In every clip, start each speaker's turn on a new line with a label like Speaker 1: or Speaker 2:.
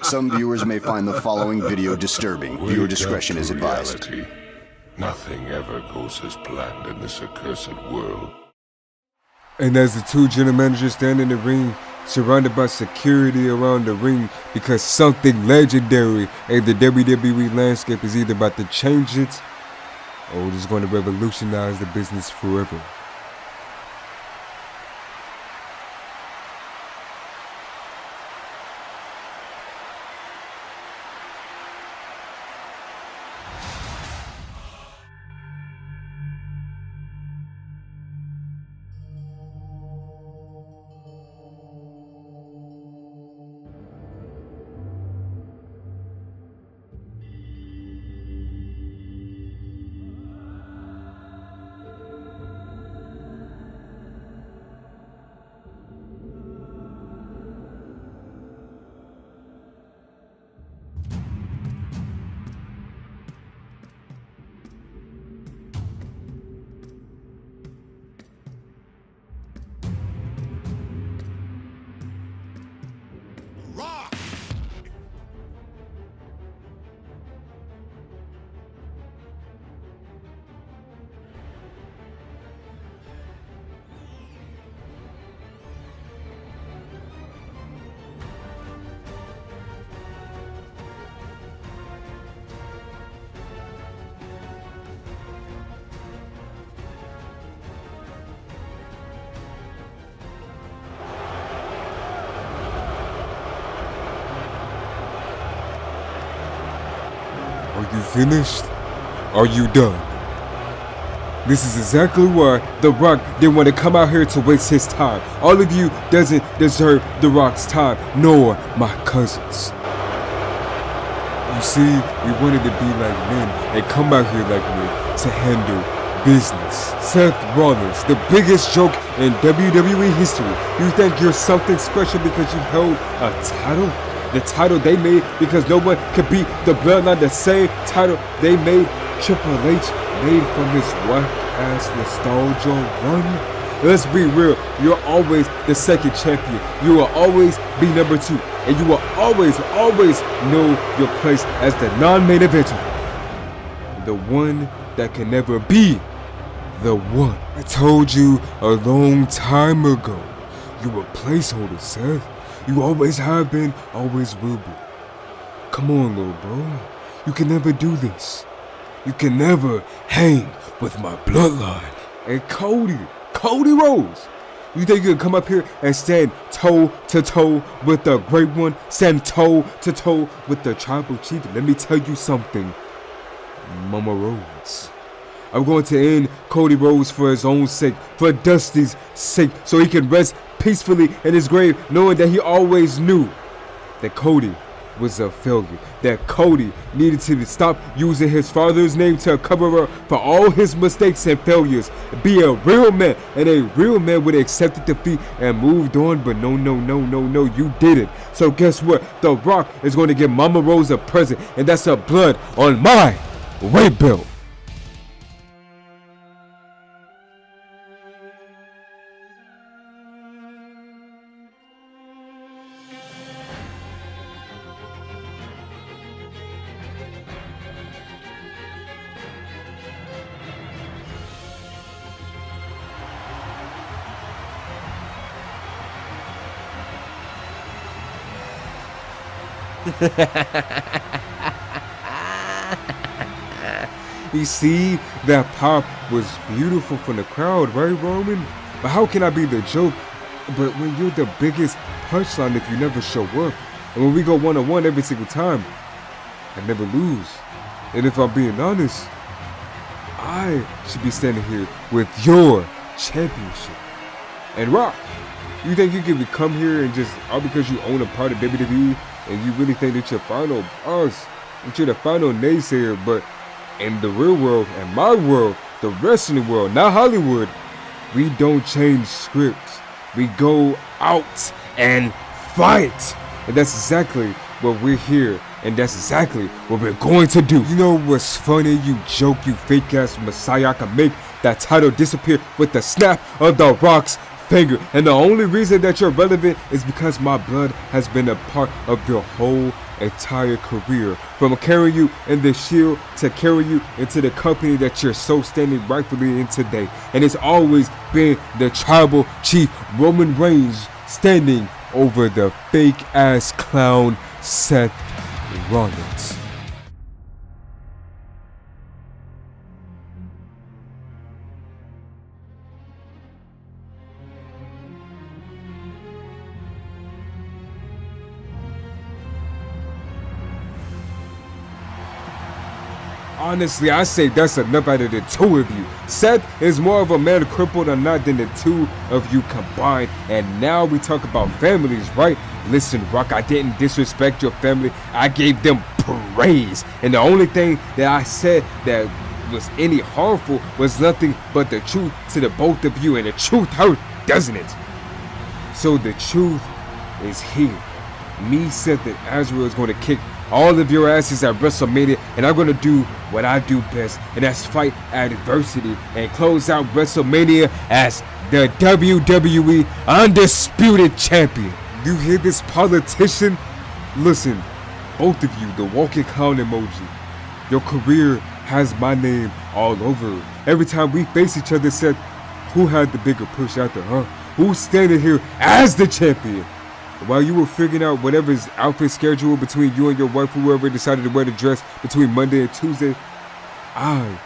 Speaker 1: Some viewers may find the following video disturbing. Viewer discretion is advised.
Speaker 2: Reality. Nothing ever goes as planned in this accursed world.
Speaker 3: And as the two general managers stand in the ring, surrounded by security around the ring, because something legendary in the WWE landscape is either about to change it, or it is going to revolutionize the business forever. Are you finished? Are you done? This is exactly why The Rock didn't want to come out here to waste his time. All of you doesn't deserve The Rock's time, nor my cousins. You see, we wanted to be like men and come out here like men to handle business. Seth Rollins, the biggest joke in WWE history. You think you're something special because you held a title? The title they made because no one could beat the Bloodline. The same title they made Triple H made from his whack-ass nostalgia run. Let's be real, you're always the second champion. You will always be number 2. And you will always know your place as the non-main eventer. The one that can never be the one. I told you a long time ago. You a placeholder, Seth. You always have been, always will be. Come on, little bro. You can never do this. You can never hang with my bloodline. And Cody Rhodes. You think you can come up here and stand toe to toe with the great one? Stand toe to toe with the tribal chief? Let me tell you something, Mama Rhodes. I'm going to end Cody Rhodes for his own sake, for Dusty's sake, so he can rest peacefully in his grave, knowing that he always knew that Cody was a failure, that Cody needed to stop using his father's name to cover up for all his mistakes and failures, be a real man, and a real man would have accepted defeat and moved on. But no, you didn't. So guess what? The Rock is going to give Mama Rose a present, and that's a blood on my weight belt. You see, that pop was beautiful from the crowd, right, Roman? But how can I be the joke? But when you're the biggest punchline if you never show up, and when we go one-on-one every single time, I never lose. And if I'm being honest, I should be standing here with your championship. And Rock, you think you can come here and just, all because you own a part of WWE, and you really think that you're final boss, that you're the final naysayer? But in the real world, in my world, the wrestling world, not Hollywood, we don't change scripts. We go out and fight. And that's exactly what we're here, and that's exactly what we're going to do. You know what's funny, you joke, you fake ass Messiah? I can make that title disappear with the snap of the Rock's finger. And the only reason that you're relevant is because my blood has been a part of your whole entire career. From carrying you in the Shield to carrying you into the company that you're so standing rightfully in today. And it's always been the tribal chief Roman Reigns standing over the fake ass clown Seth Rollins. Honestly, I say that's enough out of the two of you. Seth is more of a man crippled or not than the two of you combined. And now we talk about families, right? Listen, Rock, I didn't disrespect your family. I gave them praise. And the only thing that I said that was any harmful was nothing but the truth to the both of you. And the truth hurt, doesn't it? So the truth is here. Me, Seth, and Azrael is going to kick all of your asses at WrestleMania, and I'm going to do what I do best, and that's fight adversity and close out WrestleMania as the WWE Undisputed Champion. You hear this, politician? Listen, both of you, the walking clown emoji, your career has my name all over it. Every time we face each other, Seth, who had the bigger push after, huh? Who's standing here as the champion? While you were figuring out whatever's outfit schedule between you and your wife, whoever decided to wear the dress between Monday and Tuesday, I've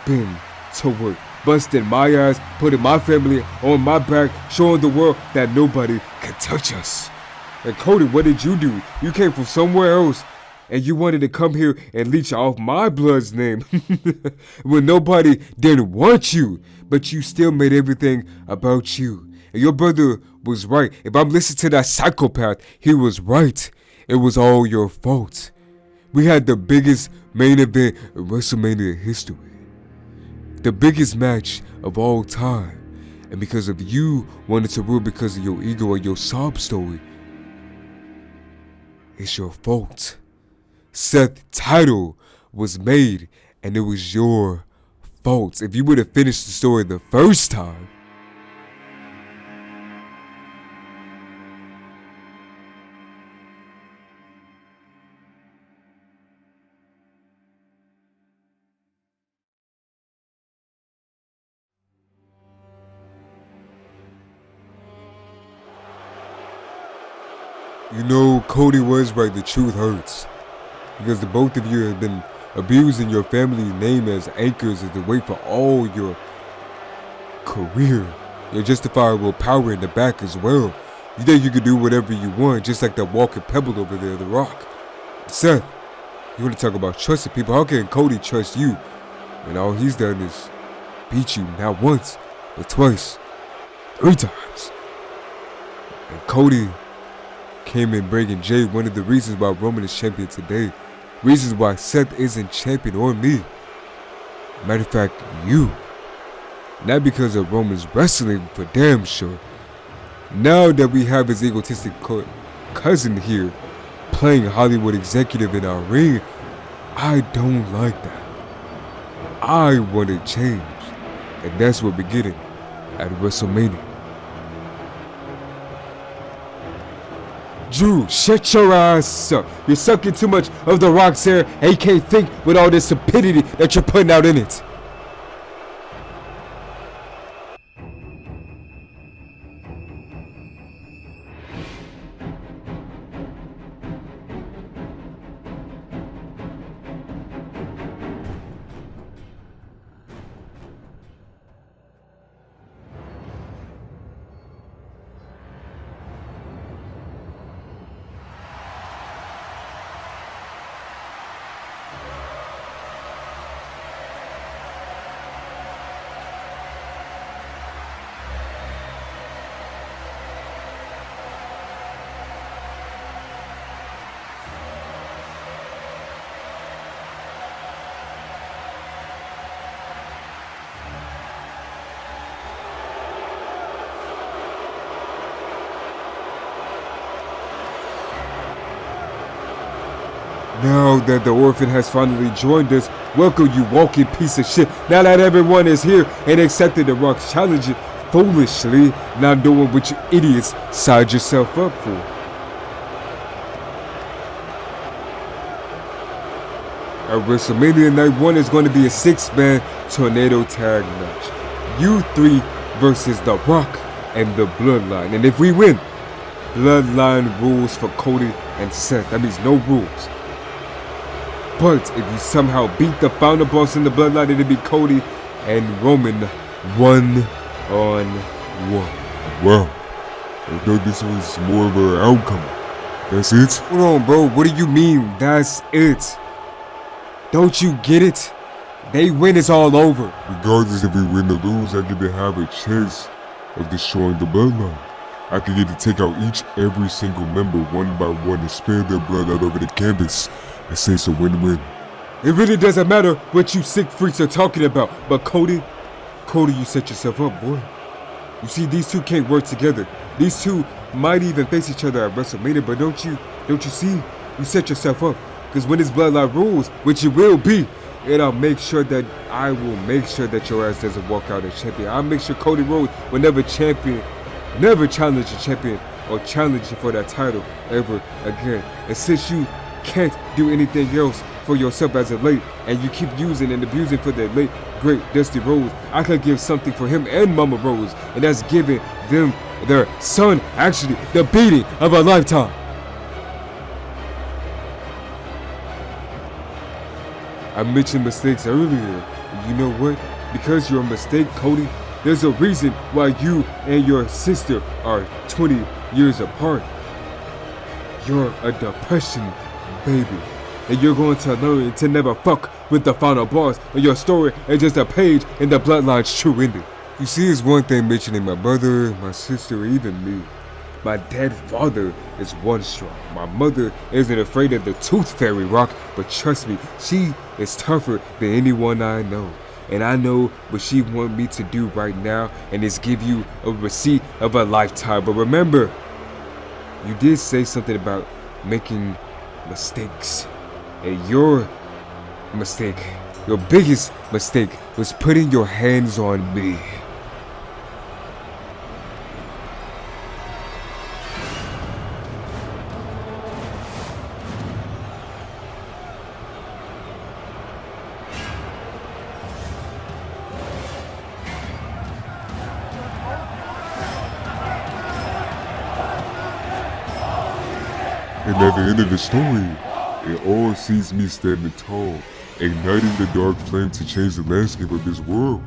Speaker 3: been to work, busting my ass, putting my family on my back, showing the world that nobody can touch us. And Cody, what did you do? You came from somewhere else, and you wanted to come here and leech off my blood's name when nobody didn't want you, but you still made everything about you. And your brother was right. If I'm listening to that psychopath, he was right. It was all your fault. We had the biggest main event in WrestleMania history. The biggest match of all time. And because of you wanted to rule because of your ego and your sob story, it's your fault. Seth's title was made, and it was your fault. If you would have finished the story the first time, you know, Cody was right, the truth hurts. Because the both of you have been abusing your family's name as anchors as the way for all your career. Your justifiable power in the back as well. You think you can do whatever you want, just like that walking pebble over there, The Rock. Seth, you want to talk about trusting people? How can Cody trust you? And all he's done is beat you not once, but twice, 3 times. And Cody came in breaking Jay, one of the reasons why Roman is champion today. Reasons why Seth isn't champion or me. Matter of fact, you. Not because of Roman's wrestling, for damn sure. Now that we have his egotistic cousin here, playing Hollywood executive in our ring, I don't like that. I want to change. And that's what we're getting at WrestleMania. Drew, shut your ass up. You're sucking too much of The Rock's hair and you can't think with all this stupidity that you're putting out in it. Now that the orphan has finally joined us, welcome you walking piece of shit. Now that everyone is here and accepted The Rock's challenge, foolishly not knowing what you idiots signed yourself up for. At WrestleMania Night 1 is going to be a 6-man tornado tag match. You three versus The Rock and the Bloodline. And if we win, Bloodline rules for Cody and Seth. That means no rules. But if you somehow beat the final boss in the Bloodline, it'll be Cody and Roman 1-on-1.
Speaker 4: Wow. I thought this was more of an outcome. That's it?
Speaker 3: Hold on, bro. What do you mean, that's it? Don't you get it? They win, it's all over.
Speaker 4: Regardless if we win or lose, I get to have a chance of destroying the Bloodline. I can get to take out every single member one by one and spare their blood all over the canvas. I say it's a win-win.
Speaker 3: It really doesn't matter what you sick freaks are talking about. But Cody, you set yourself up, boy. You see, these two can't work together. These two might even face each other at WrestleMania, but don't you see? You set yourself up. Because when this Bloodline rules, which it will be, and I will make sure that your ass doesn't walk out as champion. I'll make sure Cody Rhodes will never challenge a champion or challenge you for that title ever again. And since you can't do anything else for yourself as of late, and you keep using and abusing for the late great Dusty Rhodes, I could give something for him and Mama Rhodes, and that's giving them their son actually the beating of a lifetime. I mentioned mistakes earlier. You know what? Because you're a mistake, Cody, there's a reason why you and your sister are 20 years apart. You're a depression baby. And you're going to learn to never fuck with the final boss, and your story is just a page in the Bloodline's true ending. You see, it's one thing mentioning my brother, my sister, even me. My dead father is one strong. My mother isn't afraid of the Tooth Fairy Rock, but trust me, she is tougher than anyone I know. And I know what she wants me to do right now, and is give you a receipt of a lifetime. But remember, you did say something about making mistakes. And your mistake, your biggest mistake, was putting your hands on me.
Speaker 4: And at the end of the story, it all sees me standing tall, igniting the dark flame to change the landscape of this world.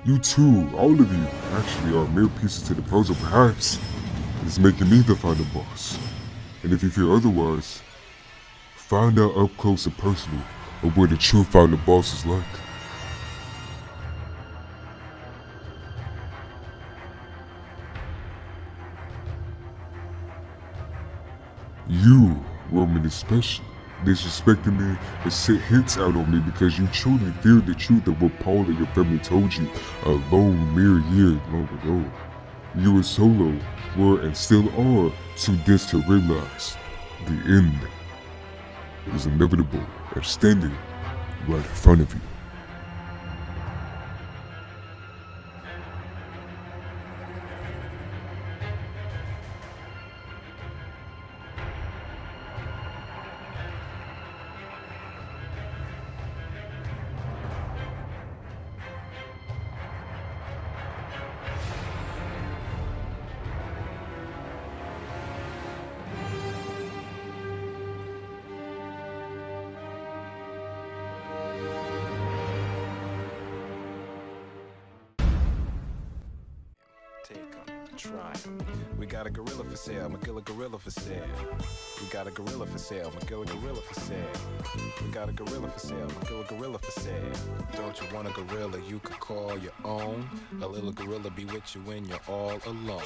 Speaker 4: You too, all of you, actually are mere pieces to the puzzle. Perhaps it's making me the final boss. And if you feel otherwise, find out up close and personal of what the true final boss is like. You, Roman especially, disrespecting me and set hits out on me because you truly feared the truth of what Paul and your family told you a mere year long ago. You and Solo were and still are too dense to realize the end is inevitable and standing right in front of you.
Speaker 5: Try. We got a gorilla for sale, McGill a gorilla for sale. We got a gorilla for sale, McGill a gorilla for sale. We got a gorilla for sale, McGill a gorilla for sale. Don't you want a gorilla you could call your own? A little gorilla be with you when you're all alone.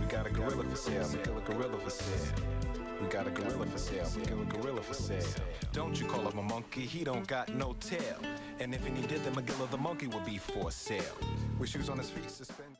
Speaker 5: We got a gorilla for sale, McGill a gorilla for sale. We got a gorilla for sale, McGill a gorilla for sale. Don't you call him a monkey, he don't got no tail. And if he did, then McGill the monkey would be for sale. With shoes on his feet, suspended.